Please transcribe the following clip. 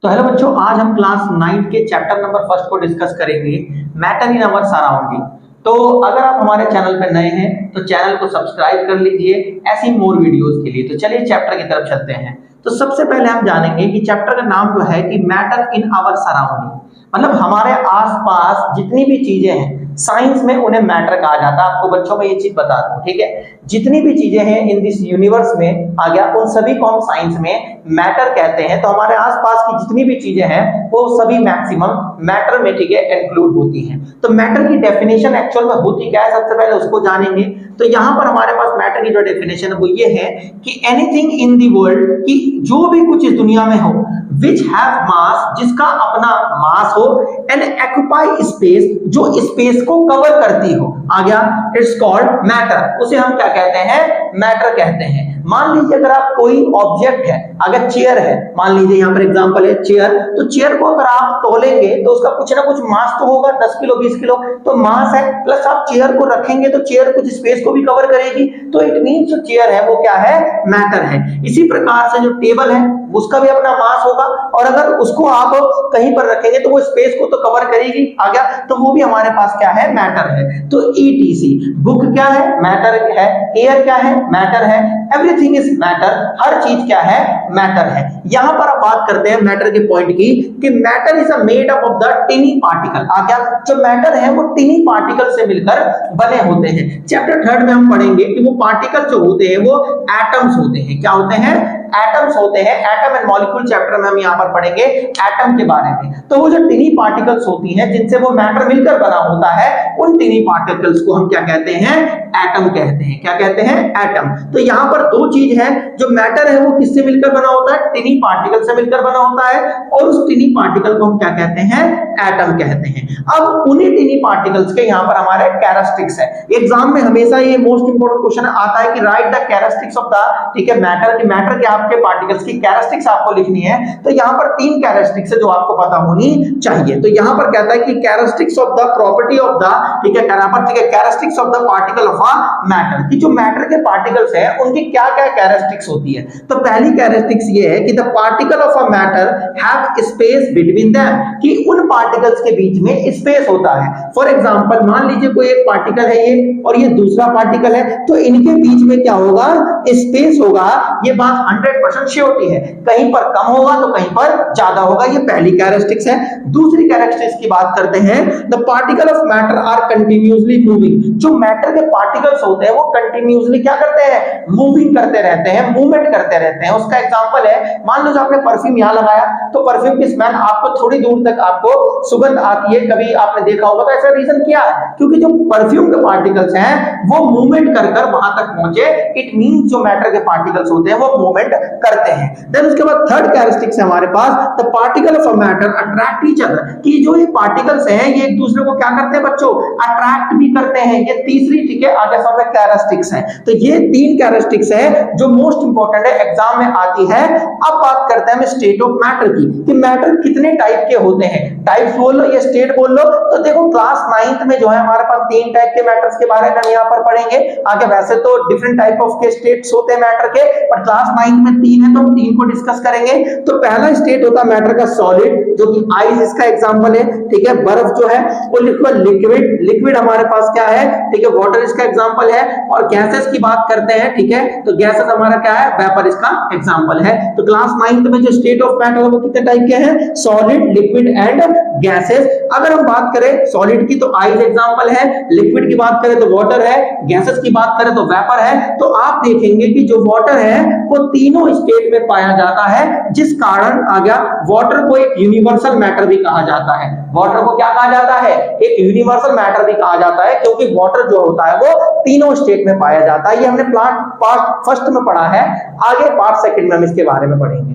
तो हेलो बच्चों, आज हम क्लास 9 के चैप्टर नंबर फर्स्ट को डिस्कस करेंगे, मैटर इन अवर सराउंडिंग। तो अगर आप हमारे चैनल पर नए हैं तो चैनल को सब्सक्राइब कर लीजिए ऐसी मोर वीडियोस के लिए। तो चलिए चैप्टर की तरफ चलते हैं। तो सबसे पहले हम जानेंगे कि चैप्टर का नाम जो है कि मैटर इन आवर सराउंडिंग, मतलब हमारे आसपास जितनी भी चीजें हैं साइंस में उन्हें मैटर कहा जाता है। आपको बच्चों में ये चीज बता दूं, ठीक है। जितनी भी चीजें हैं इन दिस यूनिवर्स में आ गया, उन सभी को हम साइंस में मैटर कहते हैं। तो हमारे आसपास की जितनी भी चीजें हैं वो सभी मैक्सिमम मैटर में, ठीक है, इंक्लूड होती हैं। तो मैटर की डेफिनेशन एक्चुअल में होती क्या है, सबसे पहले उसको जानेंगे। तो यहाँ पर हमारे पास मैटर की जो डेफिनेशन है वो ये है कि एनीथिंग इन दी वर्ल्ड, कि जो भी कुछ इस दुनिया में हो, विच हैव मास, जिसका अपना मास हो, एंड ऑक्यूपाई स्पेस, जो स्पेस को कवर करती हो, आ गया, इट्स कॉल्ड मैटर। उसे हम क्या कहते हैं, मैटर कहते हैं। मान लीजिए अगर आप कोई ऑब्जेक्ट है, अगर चेयर है, मान लीजिए यहाँ पर एग्जांपल है चेयर, तो चेयर को अगर आप तोलेंगे तो उसका कुछ ना कुछ मास तो होगा, 10 किलो 20 किलो तो मास है, प्लस आप चेयर को रखेंगे तो चेयर कुछ स्पेस को भी कवर करेगी, तो इट मींस जो चेयर है वो क्या है, मैटर है। इसी प्रकार से जो टेबल है उसका भी अपना मास होगा, और अगर उसको आप कहीं पर रखेंगे तो वो स्पेस को तो कवर करेगी, आ गया, तो वो भी हमारे पास क्या है, मैटर है। तो ईटीसी, बुक क्या है, मैटर है। एयर क्या है, मैटर है। एवरीथिंग इज मैटर, हर चीज क्या है, मैटर है। यहां पर आप बात करते हैं मैटर के पॉइंट की कि matter is made up of the tiny particle. आ गया, जो मैटर है वो टिनी पार्टिकल से मिलकर बने होते हैं। चैप्टर 3 में हम पढ़ेंगे कि वो पार्टिकल जो होते हैं वो एटम्स होते हैं। क्या होते हैं, एटम्स होते हैं। एटम एंड मॉलिक्यूल चैप्टर में हम यहां पर पढ़ेंगे एटम के बारे में। तो वो जो टिनी पार्टिकल्स होती हैं जिनसे वो मैटर मिलकर बना होता है, उन टिनी पार्टिकल्स को हम क्या कहते हैं, एटम कहते हैं। क्या कहते हैं, एटम। तो यहां पर दो चीज है, जो मैटर है वो किससे मिलकर बना होता है, टिनी पार्टिकल से मिलकर बना होता है, और उस टिनी पार्टिकल को हम क्या कहते हैं, एटम कहते हैं। अब उन्हीं टिनी पार्टिकल्स के यहां पर हमारे कैरेक्टरिस्टिक्स है। एग्जाम में हमेशा ये मोस्ट इंपोर्टेंट क्वेश्चन आता है कि right the characteristics of the, ठीक है, मैटर की, मैटर के आपके पार्टिकल्स की कैरेक्टरिस्टिक्स आपको लिखनी है। तो यहां पर 3 कैरेक्टरिस्टिक्स है जो आपको पता होनी चाहिए। तो यहां पर कहता है कि characteristics of the property of the, ठीक है, यहां पर, ठीक है, characteristics of the particle of a matter, कि जो मैटर के पार्टिकल्स हैं उनकी क्या-क्या कैरेक्टरिस्टिक्स होती है। तो पहली कैरेक्टरिस्टिक्स ये है कि the particle of a matter have space between them, कि उन पार्टिकल्स के बीच में स्पेस होता है। फॉर एग्जांपल मान लीजिए कोई एक पार्टिकल है ये और ये दूसरा पार्टिकल है, तो इनके बीच में क्या होगा, स्पेस होगा। ये बात 100% श्योरिटी है, कहीं पर कम होगा तो कहीं पर ज्यादा होगा। ये पहली कैरेक्टरिस्टिक्स है। दूसरी कैरेक्टरिस्टिक्स की बात करते हैं, the particle of matter are continuously moving. जो मैटर के पार्टिकल्स होते हैं वो कंटीन्यूअसली क्या करते हैं, मूविंग करते रहते हैं, मूवमेंट करते रहते हैं। उसका एग्जांपल है, मान लो आपने परफ्यूम यहां लगाया तो परफ्यूम की स्मेल आपको थोड़ी दूर तक आपको सुगंध आती है, कभी आपने देखा होगा। तो ऐसा रीजन क्या है, क्योंकि जो परफ्यूम के पार्टिकल्स हैं वो मूवमेंट कर कर वहां तक पहुंचे। इट मींस जो मैटर के पार्टिकल्स होते हैं वो मूवमेंट करते हैं। देन उसके बाद थर्ड कैरेक्टरिस्टिक्स है हमारे पास, the particle of a matter attract each other, कि जो ये पार्टिकल्स हैं ये एक दूसरे को क्या करते हैं बच्चों, अट्रैक्ट भी करते हैं। ये तीसरी, ठीक है, आगे समझ में कैरेक्टरिस्टिक्स है। तो ये 3 कैरेक्टरिस्टिक्स है जो मोस्ट इंपोर्टेंट है, एग्जाम में आती है। अब बात करते हैं हम स्टेट ऑफ मैटर की, कि मैटर कितने टाइप के होते हैं। टाइप्स बोल लो या स्टेट बोल लो। तो देखो क्लास 9th में जो है हमारे पास 3 टाइप के मैटर्स के बारे में हम यहाँ पर पढ़ेंगे। आगे वैसे तो डिफरेंट टाइप ऑफ के स्टेट्स होते हैं मैटर के, पर क्लास 9th में 3 है तो हम 3 को डिस्कस करेंगे। तो पहला स्टेट होता है मैटर का सॉलिड, जो कि आइस इसका एग्जांपल है, ठीक है। बर्फ जो है वो लिक्विड, लिक्विड हमारे पास क्या है, ठीक है, वाटर इसका एग्जांपल है। और गैसेस की बात करते हैं, ठीक है, तो गैसेस हमारा क्या है, वेपर इसका एग्जांपल है। तो क्लास 9th में जो स्टेट ऑफ मैटर है वो कितने टाइप के हैं, सॉलिड, लिक्विड एंड गैसेस। अगर हम बात करें सॉलिड की तो आइस एग्जांपल है, लिक्विड की बात करें तो वाटर है, गैसेस की बात करें तो वेपर है। तो आप देखेंगे कि जो वाटर है वो तीनों स्टेट में पाया जाता है, जिस कारण आ गया वाटर को एक यूनिवर्सल मैटर भी कहा जाता है। वाटर को क्या कहा जाता है, एक यूनिवर्सल मैटर भी कहा जाता है, क्योंकि वाटर जो होता है वो तीनों स्टेट में पाया जाता है। ये हमने पार्ट फर्स्ट में पढ़ा है, आगे पार्ट सेकंड में हम इसके बारे में पढ़ेंगे।